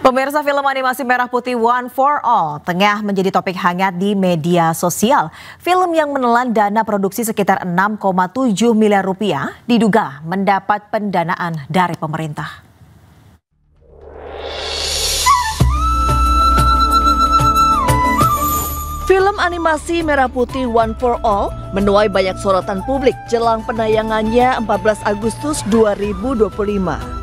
Pemirsa, film animasi Merah Putih One for All tengah menjadi topik hangat di media sosial. Film yang menelan dana produksi sekitar 6,7 miliar rupiah diduga mendapat pendanaan dari pemerintah. Film animasi Merah Putih One for All menuai banyak sorotan publik jelang penayangannya 14 Agustus 2025.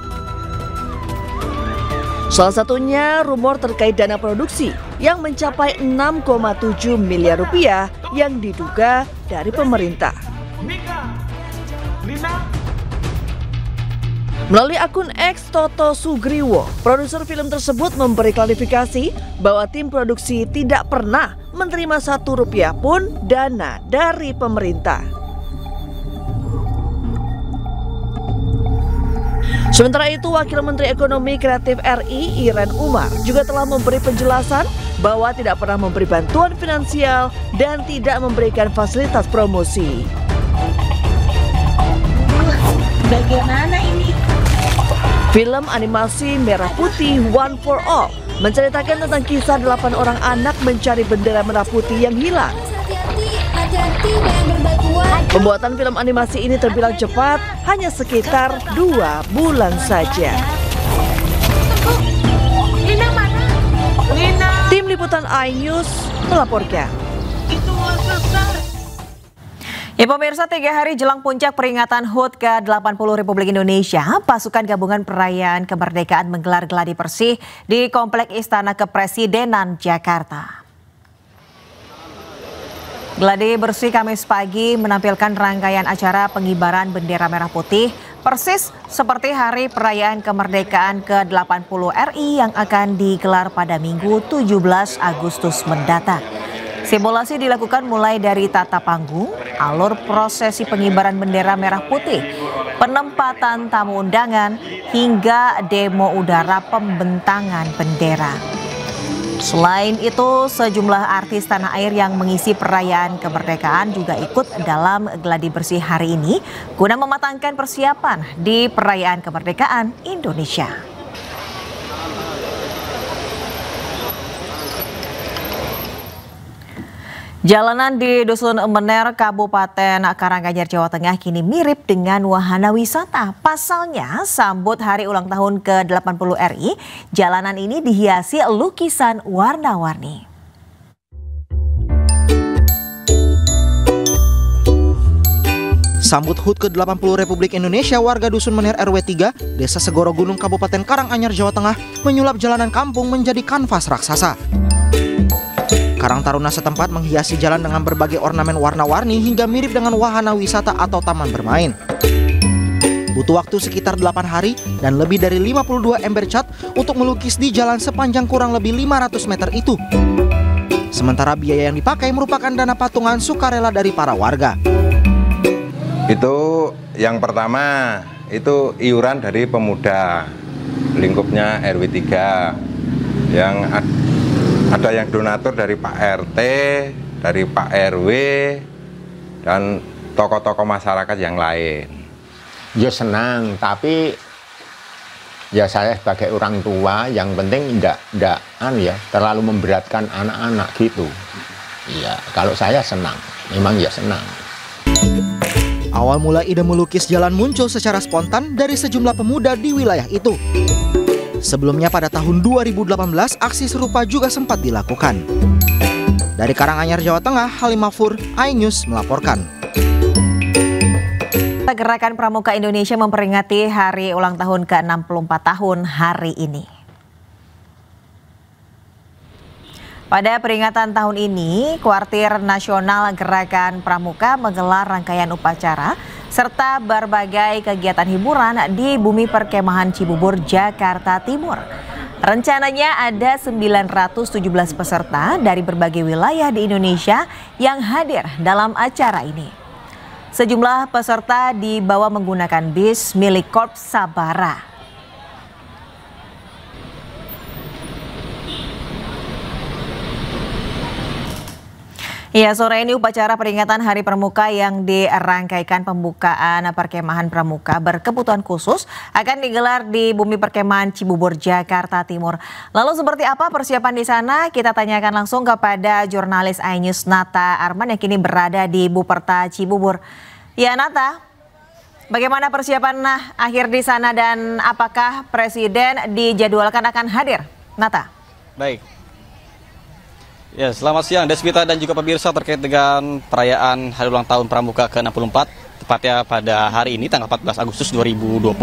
Salah satunya rumor terkait dana produksi yang mencapai 6,7 miliar rupiah yang diduga dari pemerintah. Melalui akun X Toto Sugriwo, produser film tersebut memberi klarifikasi bahwa tim produksi tidak pernah menerima 1 rupiah pun dana dari pemerintah. Sementara itu, Wakil Menteri Ekonomi Kreatif RI Iren Umar juga telah memberi penjelasan bahwa tidak pernah memberi bantuan finansial dan tidak memberikan fasilitas promosi. Bagaimana ini? Film animasi Merah Putih One for All menceritakan tentang kisah 8 orang anak mencari bendera merah putih yang hilang. Hati-hati dengan berbatuan. Pembuatan film animasi ini terbilang cepat, hanya sekitar 2 bulan saja. Lina mana? Lina. Tim Liputan iNews melaporkan. Itu selesai. Ya pemirsa, 3 hari jelang puncak peringatan HUT ke-80 Republik Indonesia, pasukan gabungan perayaan kemerdekaan menggelar gladi bersih di Komplek Istana Kepresidenan Jakarta. Gladi bersih Kamis pagi menampilkan rangkaian acara pengibaran bendera merah putih persis seperti hari perayaan kemerdekaan ke-80 RI yang akan digelar pada Minggu 17 Agustus mendatang. Simulasi dilakukan mulai dari tata panggung, alur prosesi pengibaran bendera merah putih, penempatan tamu undangan, hingga demo udara pembentangan bendera. Selain itu, sejumlah artis tanah air yang mengisi perayaan kemerdekaan juga ikut dalam gladi bersih hari ini guna mematangkan persiapan di perayaan kemerdekaan Indonesia. Jalanan di Dusun Mener, Kabupaten Karanganyar, Jawa Tengah kini mirip dengan wahana wisata. Pasalnya, sambut hari ulang tahun ke-80 RI, jalanan ini dihiasi lukisan warna-warni. Sambut HUT ke-80 Republik Indonesia, warga Dusun Mener RW 3, Desa Segoro Gunung, Kabupaten Karanganyar, Jawa Tengah, menyulap jalanan kampung menjadi kanvas raksasa. Karang Taruna setempat menghiasi jalan dengan berbagai ornamen warna-warni hingga mirip dengan wahana wisata atau taman bermain. Butuh waktu sekitar 8 hari dan lebih dari 52 ember cat untuk melukis di jalan sepanjang kurang lebih 500 meter itu. Sementara biaya yang dipakai merupakan dana patungan sukarela dari para warga. Itu yang pertama, itu iuran dari pemuda lingkupnya RW 3 yang ada yang donatur dari Pak RT, dari Pak RW, dan tokoh-tokoh masyarakat yang lain. Ya senang, tapi ya saya sebagai orang tua yang penting tidak terlalu memberatkan anak-anak gitu. Ya kalau saya senang, memang ya senang. Awal mula ide melukis jalan muncul secara spontan dari sejumlah pemuda di wilayah itu. Sebelumnya pada tahun 2018, aksi serupa juga sempat dilakukan. Dari Karanganyar, Jawa Tengah, Halim Mafur, iNews melaporkan. Gerakan Pramuka Indonesia memperingati hari ulang tahun ke-64 tahun hari ini. Pada peringatan tahun ini, Kuartir Nasional Gerakan Pramuka menggelar rangkaian upacara serta berbagai kegiatan hiburan di Bumi Perkemahan Cibubur, Jakarta Timur. Rencananya ada 917 peserta dari berbagai wilayah di Indonesia yang hadir dalam acara ini. Sejumlah peserta dibawa menggunakan bis milik Korps Sabara. Ya, sore ini upacara peringatan Hari Pramuka yang dirangkaikan pembukaan perkemahan pramuka berkebutuhan khusus akan digelar di Bumi Perkemahan Cibubur, Jakarta Timur. Lalu seperti apa persiapan di sana? Kita tanyakan langsung kepada jurnalis iNews Nata Arman yang kini berada di Buperta Cibubur. Ya, Nata, bagaimana persiapan akhir di sana dan apakah Presiden dijadwalkan akan hadir? Nata. Baik. Ya, selamat siang Deswita dan juga pemirsa terkait dengan perayaan Hari Ulang Tahun Pramuka ke-64, tepatnya pada hari ini tanggal 14 Agustus 2025.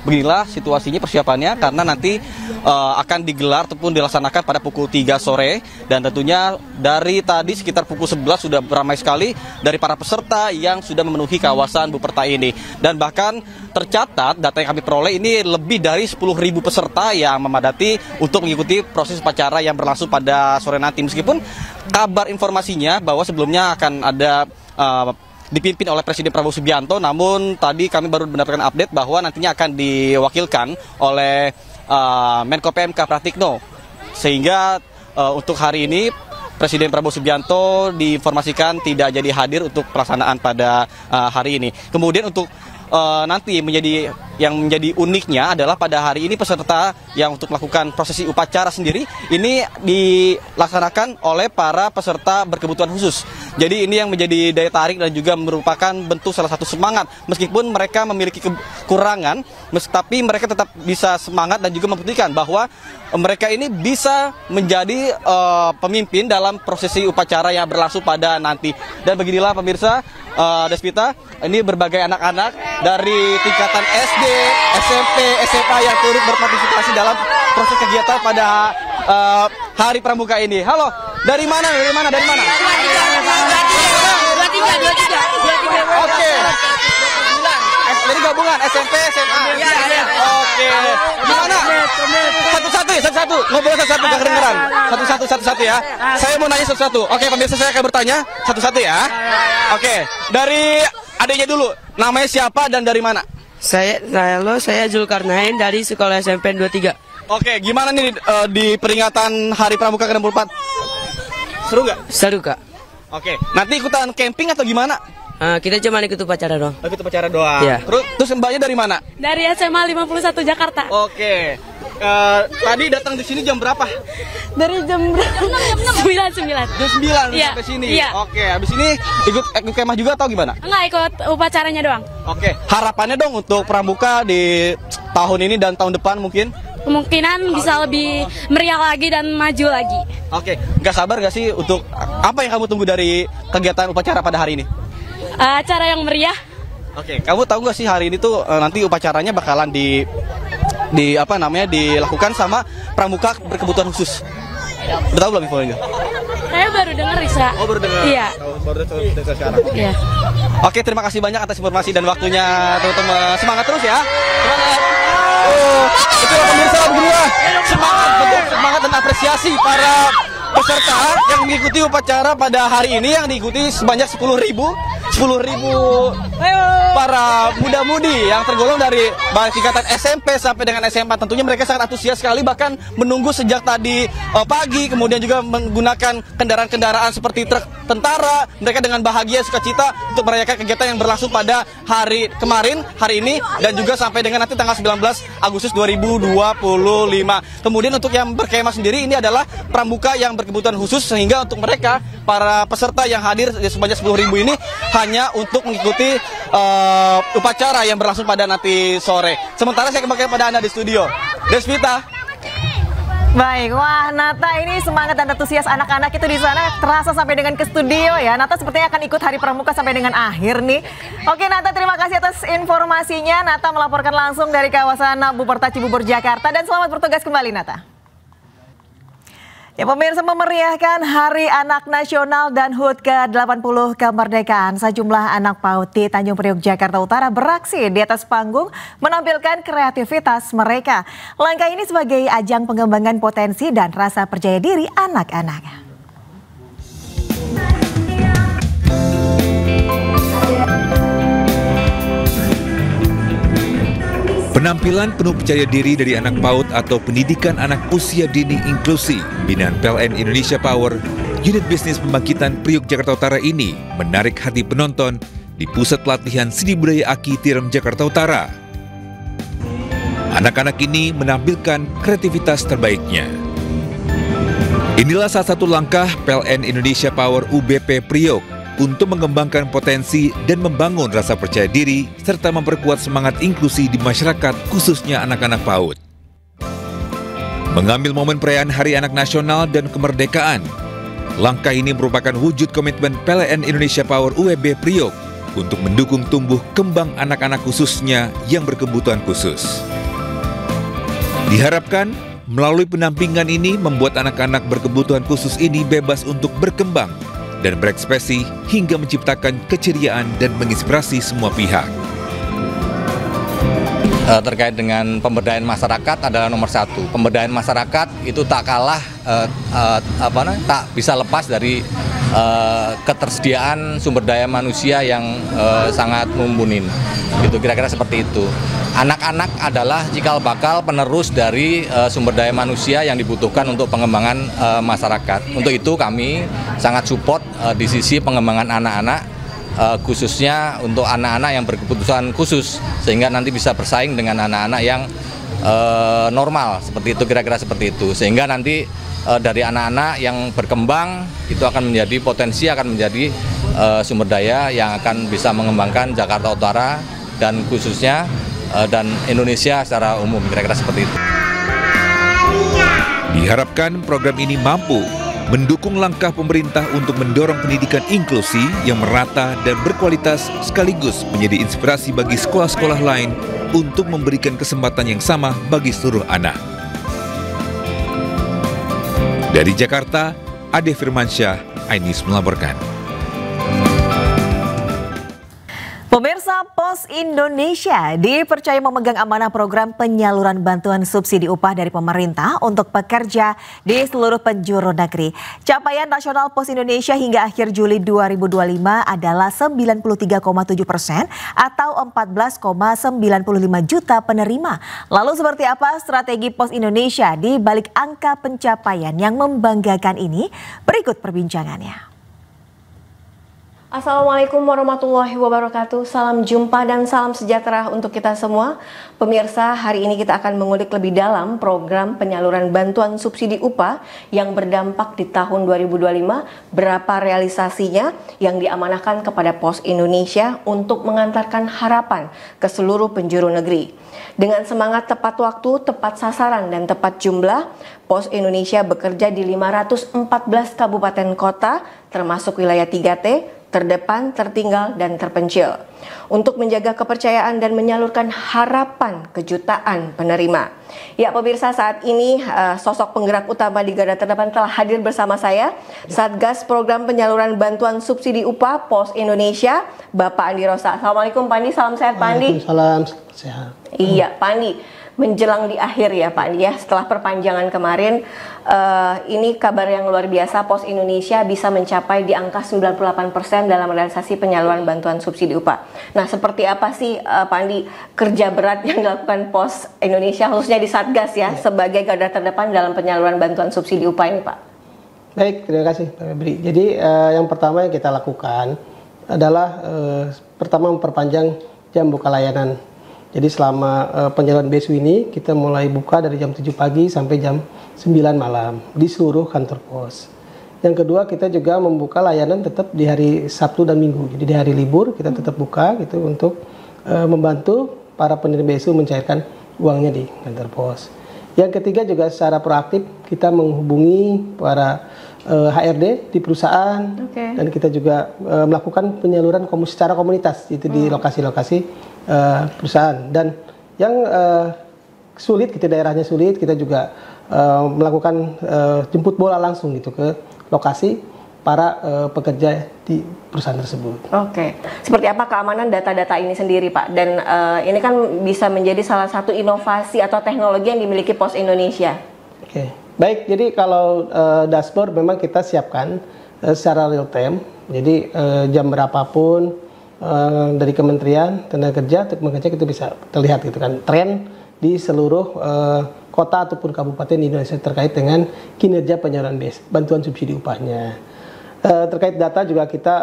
Beginilah situasinya persiapannya karena nanti akan digelar ataupun dilaksanakan pada pukul 3 sore dan tentunya dari tadi sekitar pukul 11 sudah ramai sekali dari para peserta yang sudah memenuhi kawasan Buperta ini. Dan bahkan tercatat data yang kami peroleh ini lebih dari 10.000 peserta yang memadati untuk mengikuti proses upacara yang berlangsung pada sore nanti. Meskipun kabar informasinya bahwa sebelumnya akan ada dipimpin oleh Presiden Prabowo Subianto, namun tadi kami baru mendapatkan update bahwa nantinya akan diwakilkan oleh Menko PMK Pratikno, sehingga untuk hari ini Presiden Prabowo Subianto diinformasikan tidak jadi hadir untuk pelaksanaan pada hari ini. Kemudian untuk nanti yang menjadi uniknya adalah pada hari ini peserta yang untuk melakukan prosesi upacara sendiri ini dilaksanakan oleh para peserta berkebutuhan khusus. Jadi ini yang menjadi daya tarik dan juga merupakan bentuk salah satu semangat. Meskipun mereka memiliki kekurangan, tapi mereka tetap bisa semangat dan juga membuktikan bahwa mereka ini bisa menjadi pemimpin dalam prosesi upacara yang berlangsung pada nanti. Dan beginilah pemirsa, Deswita, ini berbagai anak-anak dari tingkatan SD, SMP, SMA yang turut berpartisipasi dalam proses kegiatan pada Hari Pramuka ini. Halo, dari mana? Dari mana? Dari mana? 23. Oke. Jadi gabungan SMP, SMA. Oke. Gimana? Satu-satu. Ngobrol satu-satu, gak kedengeran. Satu-satu ya. Saya mau nanya satu-satu. Oke, pemirsa, saya akan bertanya satu-satu ya. Oke, dari adiknya dulu. Namanya siapa dan dari mana? Saya Zulkarnain dari Sekolah SMP 23. Oke, gimana nih di peringatan Hari Pramuka ke-64? Seru nggak? Seru, Kak. Oke, nanti ikutan camping atau gimana? Kita cuma ikut upacara doang. Ikut upacara doang. Iya. Terus mbaknya dari mana? Dari SMA 51 Jakarta. Oke. Tadi datang di sini jam berapa? Dari jam 9. Jam 9 Iya. sampai sini. Iya. Oke, habis ini ikut kemah juga atau gimana? Enggak, ikut upacaranya doang. Oke, harapannya dong untuk Pramuka di tahun ini dan tahun depan mungkin? Kemungkinan bisa lebih meriah lagi dan maju lagi. Oke, nggak sabar nggak sih untuk apa yang kamu tunggu dari kegiatan upacara pada hari ini? Acara yang meriah. Oke, kamu tahu nggak sih hari ini tuh nanti upacaranya bakalan dilakukan sama pramuka berkebutuhan khusus. Udah tahu belum infonya? Saya baru dengar, Risa. Oh, baru dengar. Iya. Baru dengar sekarang. Iya. Oke, terima kasih banyak atas informasi dan waktunya, teman-teman. Semangat terus ya. Semangat. Itu pemirsa beginilah. Semangat dan apresiasi para peserta yang mengikuti upacara pada hari ini yang diikuti sebanyak 10.000 para muda-mudi yang tergolong dari tingkatan SMP sampai dengan SMA. Tentunya mereka sangat antusias sekali, bahkan menunggu sejak tadi pagi, kemudian juga menggunakan kendaraan-kendaraan seperti truk tentara. Mereka dengan bahagia sukacita untuk merayakan kegiatan yang berlangsung pada hari kemarin, hari ini, dan juga sampai dengan nanti tanggal 19 Agustus 2025. Kemudian untuk yang berkemah sendiri ini adalah pramuka yang berkebutuhan khusus, sehingga untuk mereka, para peserta yang hadir sebanyak 10.000 ini hanya untuk mengikuti upacara yang berlangsung pada nanti sore. Sementara saya kembali pada Anda di studio. Deswita. Baik, wah Nata, ini semangat dan antusias anak-anak itu di sana terasa sampai dengan ke studio ya. Nata sepertinya akan ikut Hari Pramuka sampai dengan akhir nih. Oke Nata, terima kasih atas informasinya. Nata melaporkan langsung dari kawasan Buperta Cibubur, Jakarta, dan selamat bertugas kembali Nata. Ya pemirsa, memeriahkan Hari Anak Nasional dan HUT ke-80 kemerdekaan, sejumlah anak PAUD di Tanjung Priok, Jakarta Utara beraksi di atas panggung menampilkan kreativitas mereka. Langkah ini sebagai ajang pengembangan potensi dan rasa percaya diri anak-anak. Penampilan penuh percaya diri dari anak PAUD atau pendidikan anak usia dini inklusi binaan PLN Indonesia Power unit bisnis pembangkitan Priok Jakarta Utara ini menarik hati penonton di pusat pelatihan seni budaya Aki Tirem Jakarta Utara. Anak-anak ini menampilkan kreativitas terbaiknya. Inilah salah satu langkah PLN Indonesia Power UBP Priok untuk mengembangkan potensi dan membangun rasa percaya diri serta memperkuat semangat inklusi di masyarakat, khususnya anak-anak PAUD. Mengambil momen perayaan Hari Anak Nasional dan Kemerdekaan, langkah ini merupakan wujud komitmen PLN Indonesia Power UBP Priok untuk mendukung tumbuh kembang anak-anak khususnya yang berkebutuhan khusus. Diharapkan melalui pendampingan ini membuat anak-anak berkebutuhan khusus ini bebas untuk berkembang dan berekspresi hingga menciptakan keceriaan dan menginspirasi semua pihak. Terkait dengan pemberdayaan masyarakat adalah nomor satu. Pemberdayaan masyarakat itu tak kalah, tak bisa lepas dari ketersediaan sumber daya manusia yang sangat mumpuni. Gitu, kira-kira seperti itu. Anak-anak adalah cikal bakal penerus dari sumber daya manusia yang dibutuhkan untuk pengembangan masyarakat. Untuk itu kami sangat support di sisi pengembangan anak-anak, khususnya untuk anak-anak yang berkebutuhan khusus, sehingga nanti bisa bersaing dengan anak-anak yang normal, seperti itu, kira-kira seperti itu. Sehingga nanti dari anak-anak yang berkembang itu akan menjadi potensi, akan menjadi sumber daya yang akan bisa mengembangkan Jakarta Utara dan khususnya dan Indonesia secara umum, kira-kira seperti itu. Diharapkan program ini mampu mendukung langkah pemerintah untuk mendorong pendidikan inklusi yang merata dan berkualitas sekaligus menjadi inspirasi bagi sekolah-sekolah lain untuk memberikan kesempatan yang sama bagi seluruh anak. Dari Jakarta, Ade Firmansyah, iNews melaporkan. Pemirsa, Pos Indonesia dipercaya memegang amanah program penyaluran bantuan subsidi upah dari pemerintah untuk pekerja di seluruh penjuru negeri. Capaian nasional Pos Indonesia hingga akhir Juli 2025 adalah 93,7% atau 14,95 juta penerima. Lalu seperti apa strategi Pos Indonesia di balik angka pencapaian yang membanggakan ini? Berikut perbincangannya. Assalamualaikum warahmatullahi wabarakatuh. Salam jumpa dan salam sejahtera untuk kita semua. Pemirsa, hari ini kita akan mengulik lebih dalam program penyaluran bantuan subsidi upah yang berdampak di tahun 2025, berapa realisasinya yang diamanahkan kepada Pos Indonesia untuk mengantarkan harapan ke seluruh penjuru negeri. Dengan semangat tepat waktu, tepat sasaran, dan tepat jumlah, Pos Indonesia bekerja di 514 kabupaten kota, termasuk wilayah 3T, terdepan, tertinggal, dan terpencil, untuk menjaga kepercayaan dan menyalurkan harapan ke jutaan penerima. Ya pemirsa, saat ini sosok penggerak utama di garda terdepan telah hadir bersama saya, Satgas Program Penyaluran Bantuan Subsidi Upah Pos Indonesia, Bapak Andi Rosa. Assalamualaikum Pak Andi, salam sehat Pak Andi. Waalaikumsalam, sehat. Iya Pak Andi, menjelang di akhir ya Pak Andi ya, setelah perpanjangan kemarin, ini kabar yang luar biasa, Pos Indonesia bisa mencapai di angka 98% dalam realisasi penyaluran bantuan subsidi upah. Nah, seperti apa sih Pak Andi kerja berat yang dilakukan Pos Indonesia khususnya di Satgas ya, sebagai garda terdepan dalam penyaluran bantuan subsidi upah ini Pak? Baik, terima kasih Pak Febri. Jadi yang pertama yang kita lakukan adalah pertama memperpanjang jam buka layanan. Jadi selama penyaluran BSU ini kita mulai buka dari jam 7 pagi sampai jam 9 malam di seluruh kantor pos. Yang kedua, kita juga membuka layanan tetap di hari Sabtu dan Minggu. Jadi di hari libur kita tetap buka gitu untuk membantu para penerima BSU mencairkan uangnya di kantor pos. Yang ketiga juga secara proaktif kita menghubungi para HRD di perusahaan, dan kita juga melakukan penyaluran secara komunitas itu di lokasi-lokasi perusahaan. Dan yang sulit, kita daerahnya sulit, kita juga melakukan jemput bola langsung gitu ke lokasi para pekerja di perusahaan tersebut. Oke, seperti apa keamanan data-data ini sendiri Pak? Dan ini kan bisa menjadi salah satu inovasi atau teknologi yang dimiliki Pos Indonesia. Oke, baik. Jadi kalau dashboard memang kita siapkan secara real time. Jadi jam berapapun dari Kementerian Tenaga Kerja untuk bekerja kita bisa terlihat gitu kan tren di seluruh kota ataupun kabupaten di Indonesia terkait dengan kinerja penyaluran bantuan subsidi upahnya. Terkait data juga kita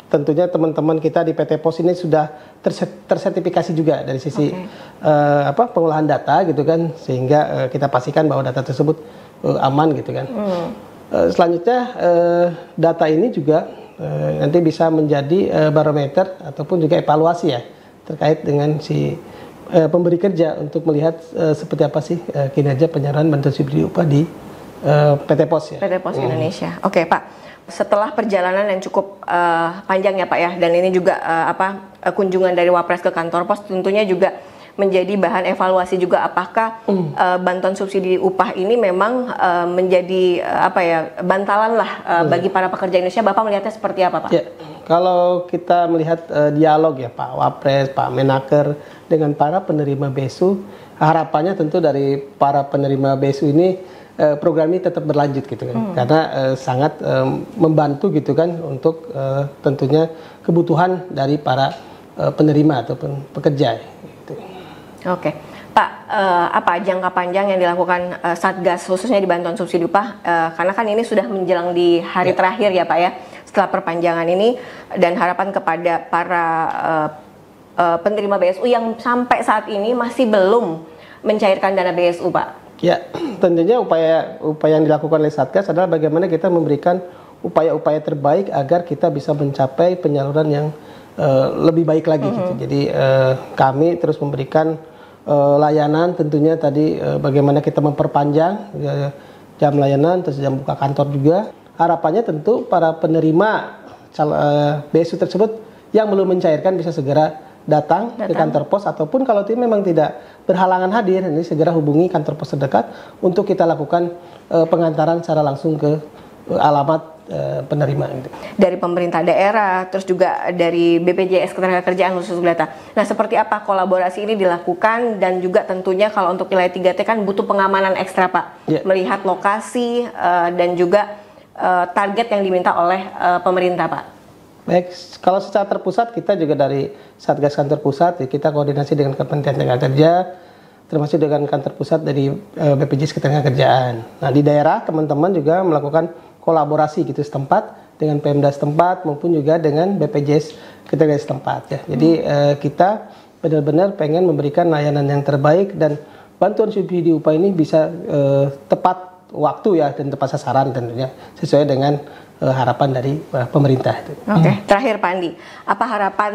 tentunya teman-teman kita di PT Pos ini sudah tersertifikasi juga dari sisi pengolahan data gitu kan, sehingga kita pastikan bahwa data tersebut aman gitu kan. Selanjutnya data ini juga nanti bisa menjadi barometer ataupun juga evaluasi ya terkait dengan si pemberi kerja untuk melihat seperti apa sih kinerja penyaluran bantuan subsidi upah di PT Pos ya. PT Pos Indonesia. Oke Pak, setelah perjalanan yang cukup panjang ya Pak ya, dan ini juga kunjungan dari Wapres ke kantor pos tentunya juga menjadi bahan evaluasi juga apakah bantuan subsidi upah ini memang menjadi bantalan lah bagi para pekerja Indonesia. Bapak melihatnya seperti apa Pak? Ya, kalau kita melihat dialog ya Pak Wapres, Pak Menaker dengan para penerima BSU, harapannya tentu dari para penerima BSU ini program ini tetap berlanjut gitu kan, karena sangat membantu gitu kan untuk tentunya kebutuhan dari para penerima ataupun pekerja. Gitu. Oke, Pak, apa jangka panjang yang dilakukan Satgas khususnya di bantuan subsidi upah? Karena kan ini sudah menjelang di hari terakhir ya Pak ya, setelah perpanjangan ini, dan harapan kepada para penerima BSU yang sampai saat ini masih belum mencairkan dana BSU Pak. Ya, tentunya upaya yang dilakukan oleh Satgas adalah bagaimana kita memberikan upaya-upaya terbaik agar kita bisa mencapai penyaluran yang lebih baik lagi gitu. Jadi kami terus memberikan layanan tentunya tadi bagaimana kita memperpanjang jam layanan, terus jam buka kantor juga. Harapannya tentu para penerima BSU tersebut yang belum mencairkan bisa segera datang ke kantor pos, ataupun kalau memang tidak berhalangan hadir, ini segera hubungi kantor pos terdekat untuk kita lakukan pengantaran secara langsung ke alamat penerima. Gitu. Dari pemerintah daerah, terus juga dari BPJS Ketenagakerjaan khusus data. Nah, seperti apa kolaborasi ini dilakukan, dan juga tentunya kalau untuk wilayah 3T kan butuh pengamanan ekstra Pak, melihat lokasi dan juga target yang diminta oleh pemerintah Pak. Baik, kalau secara terpusat kita juga dari Satgas Kantor Pusat, kita koordinasi dengan Kementerian Tenagakerja, termasuk dengan kantor pusat dari BPJS Ketenagakerjaan. Nah, di daerah teman-teman juga melakukan kolaborasi gitu setempat dengan Pemda setempat maupun juga dengan BPJS Ketenagakerjaan setempat ya. Jadi kita benar-benar pengen memberikan layanan yang terbaik, dan bantuan subsidi upah ini bisa tepat waktu ya dan tepat sasaran tentunya sesuai dengan harapan dari pemerintah. Oke, terakhir Pak Andi, apa harapan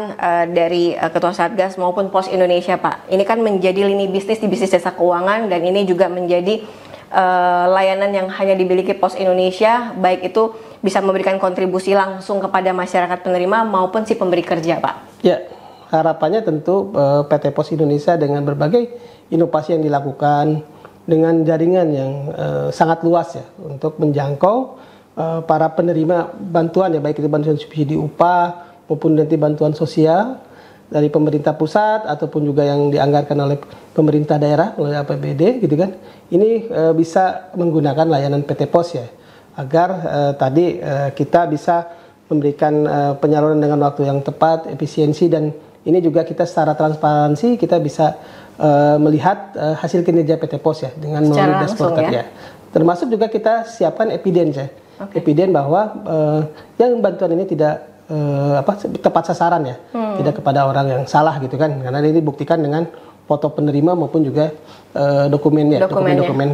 dari Ketua Satgas maupun Pos Indonesia Pak? Ini kan menjadi lini bisnis di bisnis jasa keuangan, dan ini juga menjadi layanan yang hanya dimiliki Pos Indonesia, baik itu bisa memberikan kontribusi langsung kepada masyarakat penerima maupun si pemberi kerja Pak. Ya, harapannya tentu PT Pos Indonesia dengan berbagai inovasi yang dilakukan, dengan jaringan yang sangat luas ya untuk menjangkau para penerima bantuan ya, baik itu bantuan subsidi upah maupun nanti bantuan sosial dari pemerintah pusat ataupun juga yang dianggarkan oleh pemerintah daerah oleh APBD gitu kan. Ini bisa menggunakan layanan PT Pos ya, agar tadi kita bisa memberikan penyaluran dengan waktu yang tepat, efisiensi, dan ini juga kita secara transparansi kita bisa melihat hasil kinerja PT Pos ya dengan melalui dashboard ya. Termasuk juga kita siapkan evidence ya. Eviden bahwa yang bantuan ini tidak tepat sasaran ya, tidak kepada orang yang salah gitu kan, karena ini dibuktikan dengan foto penerima maupun juga dokumen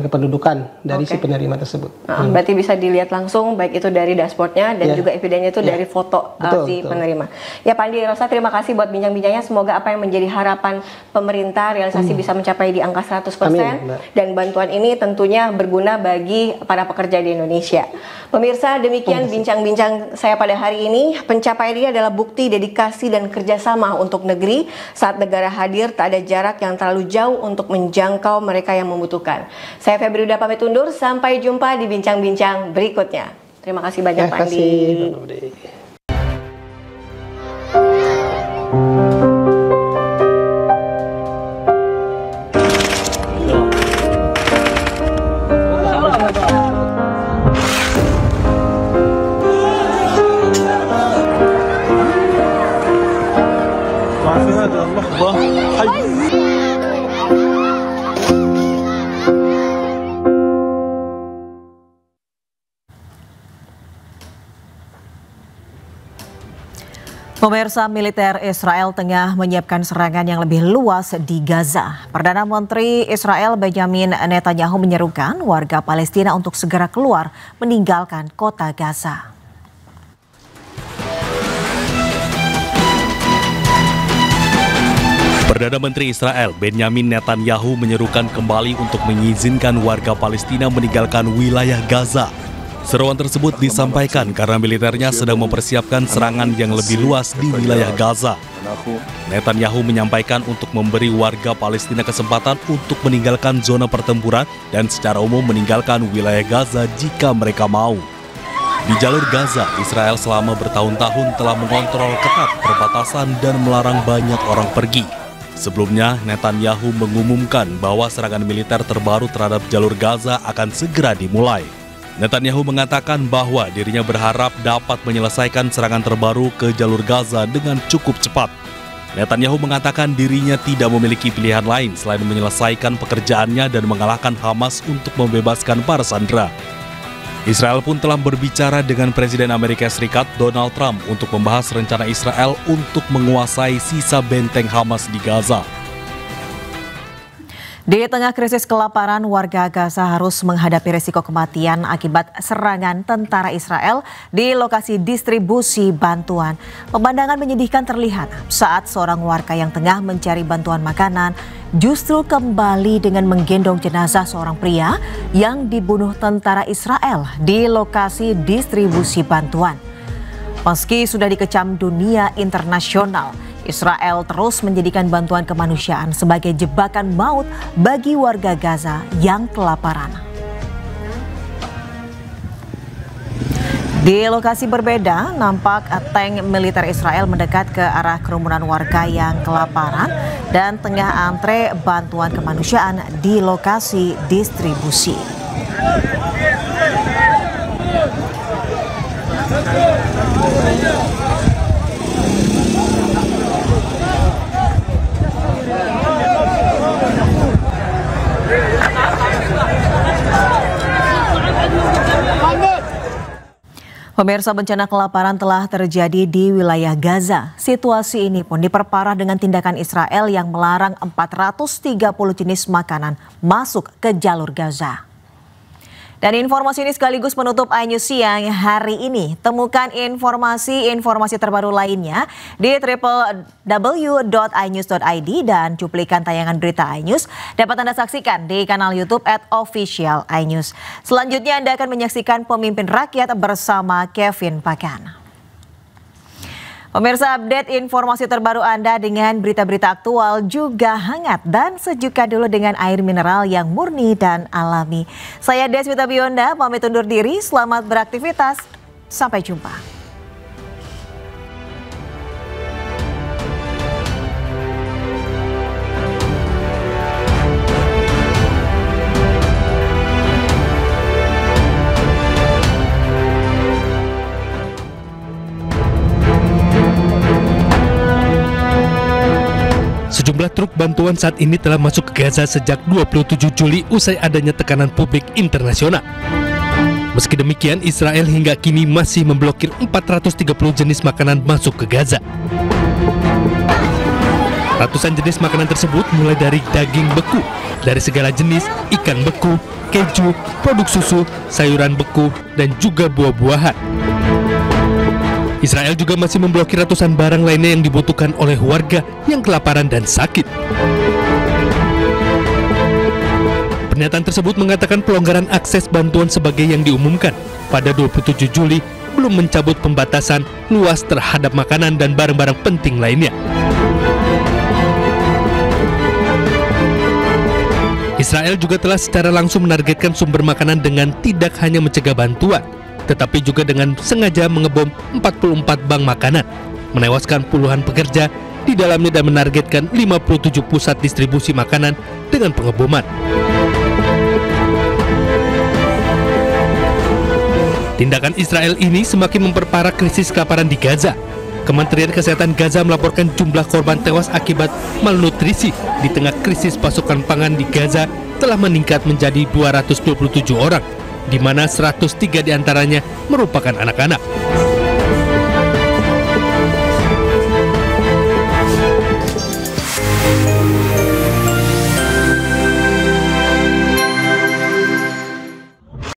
kependudukan dari si penerima tersebut. Berarti bisa dilihat langsung baik itu dari dashboardnya dan juga evidennya itu dari foto si penerima. Ya Pak Andi Rosa, terima kasih buat bincang-bincangnya. Semoga apa yang menjadi harapan pemerintah realisasi bisa mencapai di angka 100%. Amin. Dan bantuan ini tentunya berguna bagi para pekerja di Indonesia. Pemirsa, demikian bincang-bincang saya pada hari ini. Pencapaian ini adalah bukti dedikasi dan kerjasama untuk negeri. Saat negara hadir, tak ada jarak yang terlalu jauh untuk menjangkau mereka yang membutuhkan. Saya Febri Uda pamit undur, sampai jumpa di bincang-bincang berikutnya. Terima kasih banyak Pak Andi. Pemirsa, militer Israel tengah menyiapkan serangan yang lebih luas di Gaza. Perdana Menteri Israel Benjamin Netanyahu menyerukan warga Palestina untuk segera keluar meninggalkan kota Gaza. Perdana Menteri Israel Benjamin Netanyahu menyerukan kembali untuk mengizinkan warga Palestina meninggalkan wilayah Gaza. Seruan tersebut disampaikan karena militernya sedang mempersiapkan serangan yang lebih luas di wilayah Gaza. Netanyahu menyampaikan untuk memberi warga Palestina kesempatan untuk meninggalkan zona pertempuran dan secara umum meninggalkan wilayah Gaza jika mereka mau. Di jalur Gaza, Israel selama bertahun-tahun telah mengontrol ketat perbatasan dan melarang banyak orang pergi. Sebelumnya, Netanyahu mengumumkan bahwa serangan militer terbaru terhadap jalur Gaza akan segera dimulai. Netanyahu mengatakan bahwa dirinya berharap dapat menyelesaikan serangan terbaru ke jalur Gaza dengan cukup cepat. Netanyahu mengatakan dirinya tidak memiliki pilihan lain selain menyelesaikan pekerjaannya dan mengalahkan Hamas untuk membebaskan para sandera. Israel pun telah berbicara dengan Presiden Amerika Serikat Donald Trump untuk membahas rencana Israel untuk menguasai sisa benteng Hamas di Gaza. Di tengah krisis kelaparan, warga Gaza harus menghadapi risiko kematian akibat serangan tentara Israel di lokasi distribusi bantuan. Pemandangan menyedihkan terlihat saat seorang warga yang tengah mencari bantuan makanan justru kembali dengan menggendong jenazah seorang pria yang dibunuh tentara Israel di lokasi distribusi bantuan. Meski sudah dikecam dunia internasional, Israel terus menjadikan bantuan kemanusiaan sebagai jebakan maut bagi warga Gaza yang kelaparan. Di lokasi berbeda, nampak tank militer Israel mendekat ke arah kerumunan warga yang kelaparan dan tengah antre bantuan kemanusiaan di lokasi distribusi. Pemirsa, bencana kelaparan telah terjadi di wilayah Gaza. Situasi ini pun diperparah dengan tindakan Israel yang melarang 430 jenis makanan masuk ke jalur Gaza. Dan informasi ini sekaligus menutup iNews siang hari ini. Temukan informasi terbaru lainnya di www.inews.id dan cuplikan tayangan berita iNews dapat Anda saksikan di kanal YouTube @official_iNews. Selanjutnya Anda akan menyaksikan Pemimpin Rakyat bersama Kevin Pakan. Pemirsa, update informasi terbaru Anda dengan berita-berita aktual juga hangat dan sejuka dulu dengan air mineral yang murni dan alami. Saya Deswita Bionda, pamit undur diri, selamat beraktivitas, sampai jumpa. Sejumlah truk bantuan saat ini telah masuk ke Gaza sejak 27 Juli usai adanya tekanan publik internasional. Meski demikian, Israel hingga kini masih memblokir 430 jenis makanan masuk ke Gaza. Ratusan jenis makanan tersebut mulai dari daging beku, dari segala jenis, ikan beku, keju, produk susu, sayuran beku, dan juga buah-buahan. Israel juga masih memblokir ratusan barang lainnya yang dibutuhkan oleh warga yang kelaparan dan sakit. Pernyataan tersebut mengatakan pelonggaran akses bantuan sebagai yang diumumkan pada 27 Juli belum mencabut pembatasan luas terhadap makanan dan barang-barang penting lainnya. Israel juga telah secara langsung menargetkan sumber makanan dengan tidak hanya mencegah bantuan, tetapi juga dengan sengaja mengebom 44 bank makanan, menewaskan puluhan pekerja di dalamnya dan menargetkan 57 pusat distribusi makanan dengan pengeboman. Tindakan Israel ini semakin memperparah krisis kelaparan di Gaza. Kementerian Kesehatan Gaza melaporkan jumlah korban tewas akibat malnutrisi di tengah krisis pasokan pangan di Gaza telah meningkat menjadi 227 orang, di mana 103 diantaranya merupakan anak-anak.